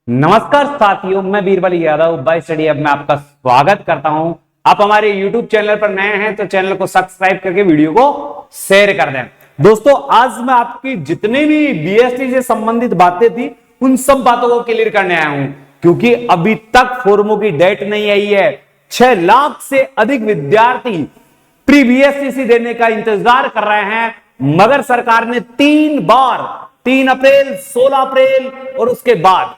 नमस्कार साथियों, मैं Birbal Yadav bye study app में आपका स्वागत करता हूं। आप हमारे YouTube चैनल पर नए हैं तो चैनल को सब्सक्राइब करके वीडियो को शेयर कर दें। दोस्तों, आज मैं आपकी जितनी भी बीएसटी से संबंधित बातें थी उन सब बातों को क्लियर करने आया हूं, क्योंकि अभी तक फॉर्मों की डेट नहीं आई है। 6 लाख से अधिक विद्यार्थी प्री बीएसटीसी देने का इंतजार कर रहे हैं, मगर सरकार ने 3 बार 3 अप्रैल, 16 अप्रैल और उसके बाद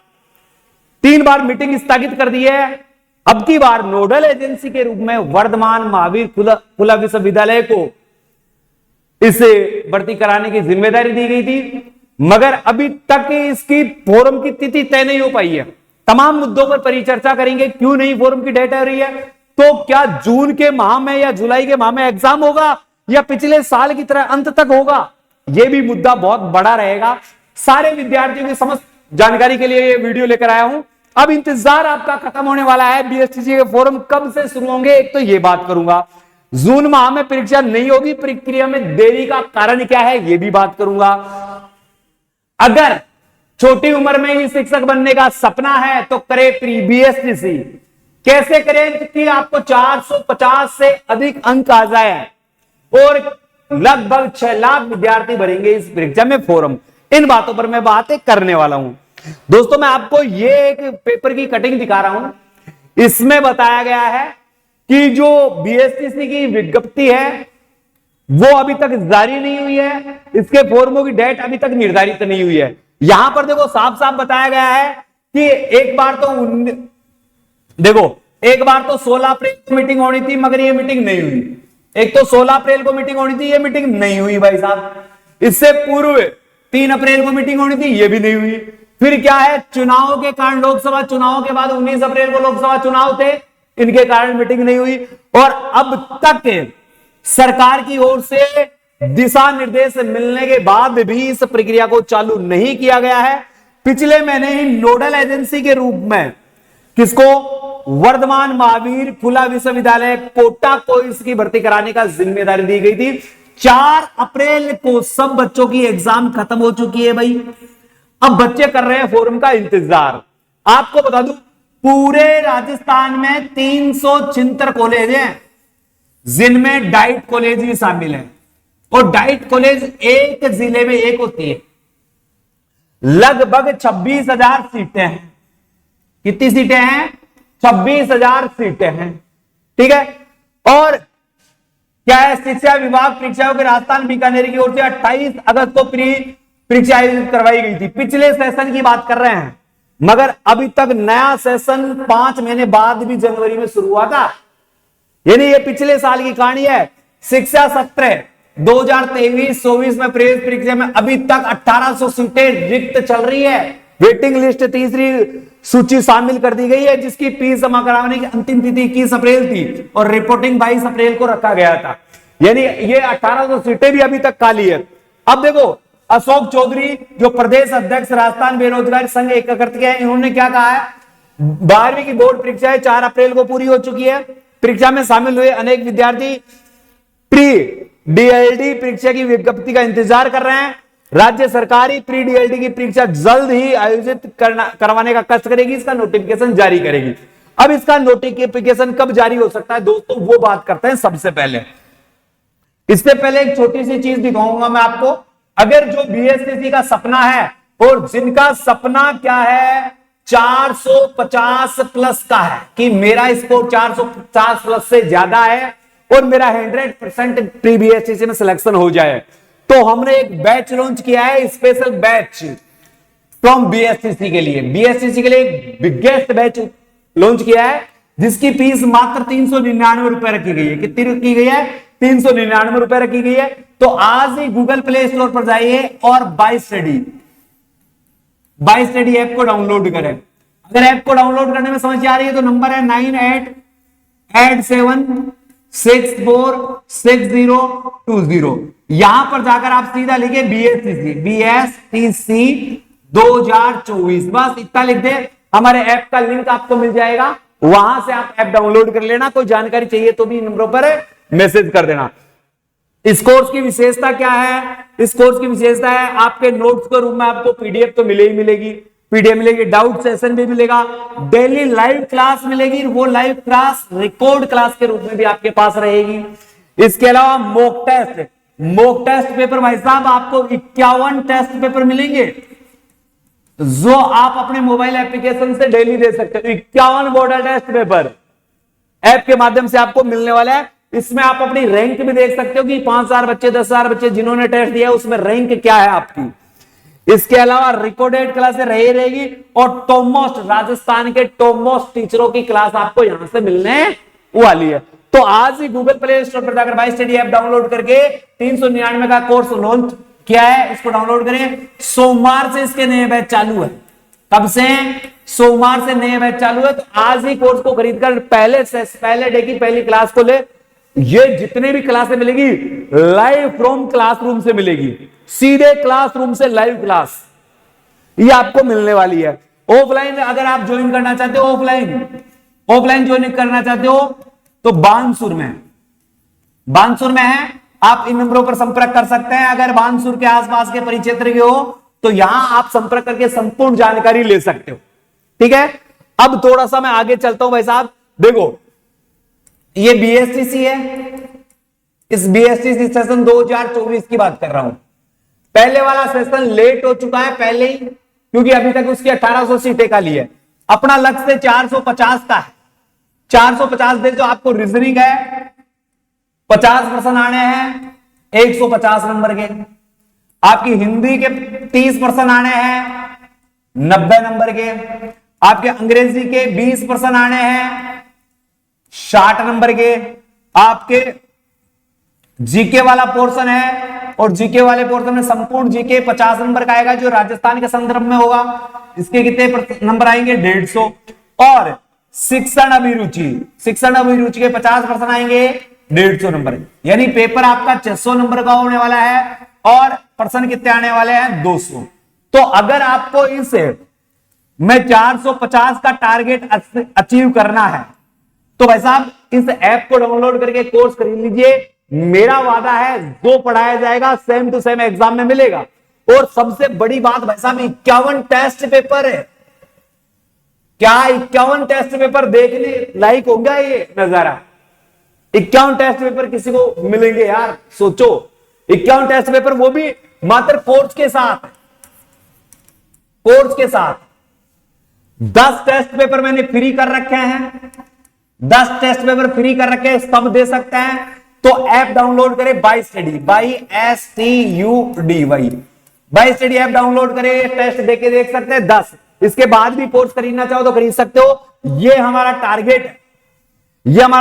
3 बार मीटिंग स्थगित कर दी है। अब की बार नोडल एजेंसी के रूप में वर्धमान महावीर खुला विश्वविद्यालय को इसे भर्ती कराने की जिम्मेदारी दी गई थी, मगर अभी तक इसकी फोरम की तिथि तय नहीं हो पाई है। तमाम मुद्दों पर परिचर्चा करेंगे। क्यों नहीं फोरम की डेट हो रही है? तो क्या जून के माह में या जुलाई के माह में एग्जाम होगा या पिछले साल की तरह अंत तक होगा? यह भी मुद्दा बहुत बड़ा रहेगा। सारे विद्यार्थियों की समस्त जानकारी के लिए ये वीडियो लेकर आया हूं। अब इंतजार आपका खत्म होने वाला है। बीएसटीसी के फॉर्म कब से शुरू होंगे, एक तो ये बात करूंगा। जून माह में परीक्षा नहीं होगी, प्रक्रिया में देरी का कारण क्या है ये भी बात करूंगा। अगर छोटी उम्र में ही शिक्षक बनने का सपना है तो करे प्री बीएसटीसी। कैसे करें कि आपको 450 से अधिक अंक आ जाए और लगभग 6 लाख विद्यार्थी भरेंगे इस परीक्षा में फॉर्म। इन बातों पर मैं बातें करने वाला हूं। दोस्तों, मैं आपको ये एक पेपर की कटिंग दिखा रहा हूं। इसमें बताया गया है कि जो बीएसटीसी की विज्ञप्ति है वो अभी तक जारी नहीं हुई है। इसके फॉर्मों की डेट अभी तक निर्धारित नहीं हुई है। यहां पर देखो साफ साफ बताया गया है कि एक बार तो 16 अप्रैल को मीटिंग होनी थी, मगर ये मीटिंग नहीं हुई। एक तो 16 अप्रैल को मीटिंग होनी थी, ये मीटिंग नहीं हुई भाई साहब। इससे पूर्व 3 अप्रैल को मीटिंग होनी थी, ये भी नहीं हुई। फिर क्या है, चुनाव के कारण, लोकसभा चुनाव के बाद 19 अप्रैल को लोकसभा चुनाव थे, इनके कारण मीटिंग नहीं हुई। और अब तक सरकार की ओर से दिशा निर्देश मिलने के बाद भी इस प्रक्रिया को चालू नहीं किया गया है। पिछले महीने ही नोडल एजेंसी के रूप में किसको, वर्धमान महावीर खुला विश्वविद्यालय कोटा को इसकी भर्ती कराने का जिम्मेदारी दी गई थी। 4 अप्रैल को सब बच्चों की एग्जाम खत्म हो चुकी है भाई। अब बच्चे कर रहे हैं फॉर्म का इंतजार। आपको बता दूं, पूरे राजस्थान में 376 कॉलेज हैं, जिनमें डाइट कॉलेज भी शामिल है। और डाइट कॉलेज एक जिले में एक होती है। लगभग 26,000 सीटें हैं। कितनी सीटें हैं? 26,000 सीटें हैं। ठीक है। और क्या है, शिक्षा विभाग परीक्षाओं के राजस्थान बीकानेर की ओर से 28 अगस्त को परीक्षा आयोजित करवाई गई थी। पिछले सेशन की बात कर रहे हैं, मगर अभी तक नया सेशन 5 महीने बाद भी जनवरी में शुरू हुआ था। यानी ये पिछले साल की कहानी है। शिक्षा सत्र 2023-24 में प्रवेश परीक्षा में अभी तक 1800 सीटें रिक्त चल रही है। वेटिंग लिस्ट तीसरी सूची शामिल कर दी गई है, जिसकी फीस जमा कराने की अंतिम तिथि 21 अप्रैल थी और रिपोर्टिंग 22 अप्रैल को रखा गया था। यानी ये 1800 सीटें भी अभी तक खाली है। अब देखो, अशोक चौधरी जो प्रदेश अध्यक्ष राजस्थान बेरोजगार संघ एकत्रित के हैं, इन्होंने क्या कहा है, 12वीं की बोर्ड परीक्षाएं 4 अप्रैल को पूरी हो चुकी है। परीक्षा में शामिल हुए अनेक विद्यार्थी प्री डीएलडी परीक्षा की विज्ञप्ति का इंतजार कर रहे हैं। राज्य सरकारी प्री डीएलडी की परीक्षा जल्द ही आयोजित करवाने का कष्ट करेगी, इसका नोटिफिकेशन जारी करेगी। अब इसका नोटिफिकेशन कब जारी हो सकता है दोस्तों, वो बात करते हैं। सबसे पहले, इससे पहले एक छोटी सी चीज दिखाऊंगा मैं आपको। अगर जो बीएसटीसी का सपना है और जिनका सपना क्या है, 450 प्लस का है, कि मेरा स्कोर 450 प्लस से ज्यादा है और मेरा 100% प्री बीएसटीसी में सिलेक्शन हो जाए, तो हमने एक बैच लॉन्च किया है, स्पेशल बैच फ्रॉम बीएसटीसी के लिए। बीएसटीसी के लिए एक बिगेस्ट बैच लॉन्च किया है, जिसकी फीस मात्र 399 रुपए रखी गई है। कितनी रखी गई है? 399 रुपए रखी गई है। तो आज ही गूगल प्ले स्टोर पर जाइए और बाय स्टडी ऐप को डाउनलोड करें। अगर ऐप को डाउनलोड करने में समस्या आ रही है तो नंबर है 9887646020। यहां पर जाकर आप सीधा लिखे बीएसटीसी 2024, बस इतना लिख दे। हमारे ऐप का लिंक आपको मिल जाएगा, वहां से आप ऐप डाउनलोड कर लेना। कोई जानकारी चाहिए तो भी नंबरों पर मैसेज कर देना। इस कोर्स की विशेषता क्या है? इस कोर्स की विशेषता है, आपके नोट्स के रूप में आपको पीडीएफ तो मिलेगी। पीडीएफ मिलेगी, डाउट सेशन भी मिलेगा, डेली लाइव क्लास मिलेगी, वो लाइव क्लास रिकॉर्ड क्लास के रूप में भी आपके पास रहेगी। इसके अलावा मॉक टेस्ट पेपर भाई साहब आपको 51 टेस्ट पेपर मिलेंगे जो आप अपने मोबाइल एप्लीकेशन से डेली दे सकते हो। 51 मॉडल टेस्ट पेपर ऐप के माध्यम से आपको मिलने वाला है। इसमें आप अपनी रैंक भी देख सकते हो कि 5,000 बच्चे 10,000 बच्चे जिन्होंने टेस्ट दिया उसमें रैंक क्या है आपकी। इसके अलावा रिकॉर्डेड क्लासें रहेगी और टॉप मोस्ट राजस्थान के टॉप मोस्ट टीचरों की क्लास आपको यहां से मिलने वाली है। तो आज ही गूगल प्ले स्टोर पर जाकर बाई स्टडी ऐप डाउनलोड करके 399 का कोर्स लॉन्च किया है, इसको डाउनलोड करें। सोमवार से इसके नए बैच चालू है। कब से? सोमवार से नए बैच चालू है। तो आज ही कोर्स को खरीदकर पहले डे की पहली क्लास को ले। ये जितने भी क्लासें मिलेगी लाइव फ्रॉम क्लासरूम से मिलेगी, सीधे क्लासरूम से लाइव क्लास ये आपको मिलने वाली है। ऑफलाइन अगर आप ज्वाइन करना चाहते हो, ऑफलाइन ज्वाइन करना चाहते हो तो बानसूर में है, आप इन नंबरों पर संपर्क कर सकते हैं। अगर बानसूर के आसपास के परिक्षेत्र के हो तो यहां आप संपर्क करके संपूर्ण जानकारी ले सकते हो। ठीक है, अब थोड़ा सा मैं आगे चलता हूं भाई साहब। देखो ये बीएसटीसी है, इस बीएसटीसी सेशन 2024 की बात कर रहा हूं। पहले वाला सेशन लेट हो चुका है पहले ही, क्योंकि अभी तक उसकी 1800 सीटें खाली है। अपना लक्ष्य 450 का है। 450 दे जो आपको रीजनिंग है 50 प्रश्न आने हैं 150 नंबर के, आपकी हिंदी के 30 प्रश्न आने हैं 90 नंबर के, आपके अंग्रेजी के 20 प्रश्न आने हैं 60 नंबर के, आपके जीके वाला पोर्शन है और जीके वाले पोर्शन में संपूर्ण जीके 50 नंबर का आएगा जो राजस्थान के संदर्भ में होगा। इसके कितने नंबर आएंगे? 150। और शिक्षण अभिरुचि के 50 प्रश्न आएंगे 150 नंबर, यानी पेपर आपका 600 नंबर का होने वाला है और प्रश्न कितने आने वाले हैं? 200। तो अगर आपको इस में 450 का टारगेट अचीव करना है तो भाई साहब इस ऐप को डाउनलोड करके कोर्स खरीद लीजिए। मेरा वादा है जो पढ़ाया जाएगा सेम टू सेम एग्जाम में मिलेगा। और सबसे बड़ी बात भाई साहब 51 टेस्ट पेपर है। क्या 51 टेस्ट पेपर देखने लायक होगा ये नजारा? 51 टेस्ट पेपर किसी को मिलेंगे यार? सोचो 51 टेस्ट पेपर, वो भी मात्र कोर्स के साथ 10 टेस्ट पेपर मैंने फ्री कर रखे हैं, 10 टेस्ट पेपर फ्री कर रखे हैं, सब दे सकते हैं। तो ऐप डाउनलोड करें बाई स्टडी ऐप डाउनलोड करें, टेस्ट देके देख सकते हैं 10। इसके बाद भी कोर्स खरीदना चाहो तो खरीद सकते हो। ये हमारा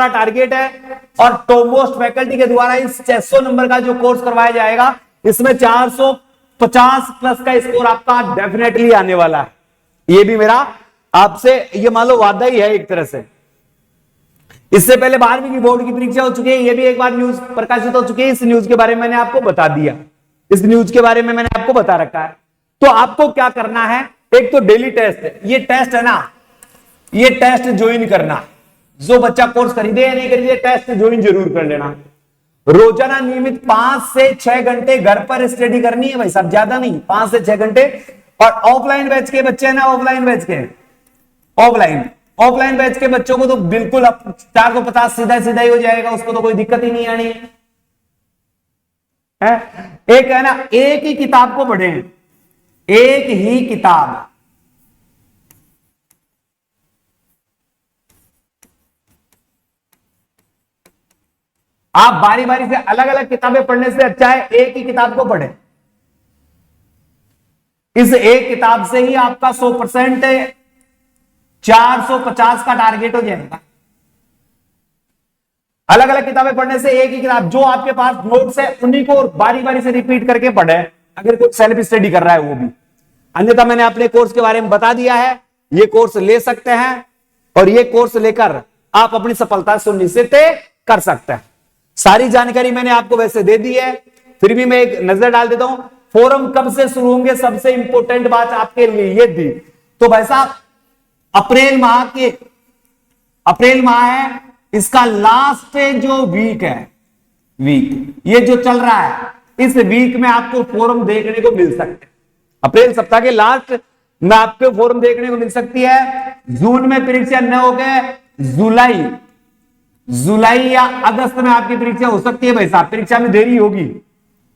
टारगेट है और टॉप मोस्ट फैकल्टी के द्वारा इस 600 नंबर का जो कोर्स करवाया जाएगा इसमें 450 प्लस का स्कोर आपका डेफिनेटली आने वाला है। ये भी मेरा आपसे ये मान लो वादा ही है एक तरह से। इससे पहले 12वीं की बोर्ड की परीक्षा हो चुकी है, ये भी एक बार न्यूज प्रकाशित हो चुकी है। इस न्यूज के बारे में मैंने आपको बता दिया, इस न्यूज के बारे में मैंने आपको बता रखा है। तो आपको क्या करना है, एक तो डेली टेस्ट, ये टेस्ट है ना, ये टेस्ट ज्वाइन करना। जो बच्चा कोर्स खरीदे या नहीं खरीदे टेस्ट ज्वाइन जरूर कर लेना। रोजाना नियमित 5 से 6 घंटे घर पर स्टडी करनी है भाई साहब, ज्यादा नहीं, 5 से 6 घंटे। और ऑफलाइन बैच के बच्चे हैं ना, ऑफलाइन बैच के बच्चों को तो बिल्कुल 450 सीधा ही हो जाएगा, उसको तो कोई दिक्कत ही नहीं आनी है। एक है ना, एक ही किताब को पढ़ें, एक ही किताब। आप बारी बारी से अलग अलग किताबें पढ़ने से अच्छा है एक ही किताब को पढ़ें। इस एक किताब से ही आपका 100% 450 का टारगेट हो जाएगा। अलग अलग किताबें पढ़ने से एक ही किताब, जो आपके पास नोट्स है उन्हीं को बारी बारी से रिपीट करके पढ़े, अगर कोई सेल्फ स्टडी कर रहा है वो भी। अन्यथा मैंने अपने कोर्स के बारे में बता दिया है, ये कोर्स ले सकते हैं और ये कोर्स लेकर आप अपनी सफलता सुनिश्चित कर सकते हैं। सारी जानकारी मैंने आपको वैसे दे दी है, फिर भी मैं एक नजर डाल देता हूं। फोरम कब से शुरू होंगे, सबसे इंपॉर्टेंट बात आपके लिए ये थी। तो भाई साहब अप्रैल माह है, इसका लास्ट जो वीक है, ये जो चल रहा है, इस वीक में आपको फोरम देखने को मिल सकते हैं। अप्रैल सप्ताह के लास्ट में आपको फॉर्म देखने को मिल सकती है। जून में परीक्षा न होकर जुलाई या अगस्त में आपकी परीक्षा हो सकती है भाई साहब। परीक्षा में देरी होगी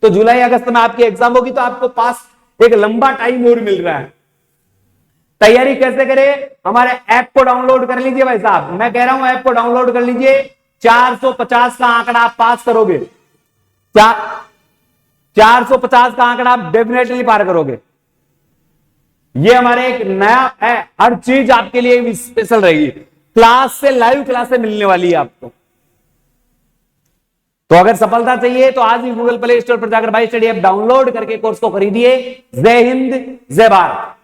तो जुलाई अगस्त में आपकी एग्जाम होगी, तो आपको पास एक लंबा टाइम और मिल रहा है। तैयारी कैसे करें? हमारे ऐप को डाउनलोड कर लीजिए भाई साहब, मैं कह रहा हूं ऐप को डाउनलोड कर लीजिए। 450 का आंकड़ा आप पास करोगे, 450 का आंकड़ा आप डेफिनेटली पार करोगे। ये हमारे एक नया है, हर चीज आपके लिए स्पेशल रहेगी। क्लास से लाइव क्लास से मिलने वाली है आपको। तो अगर सफलता चाहिए तो आज ही गूगल प्ले स्टोर पर जाकर भाई स्टडी ऐप डाउनलोड करके कोर्स को खरीदिए। जय हिंद, जय भारत।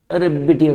अरे बेटी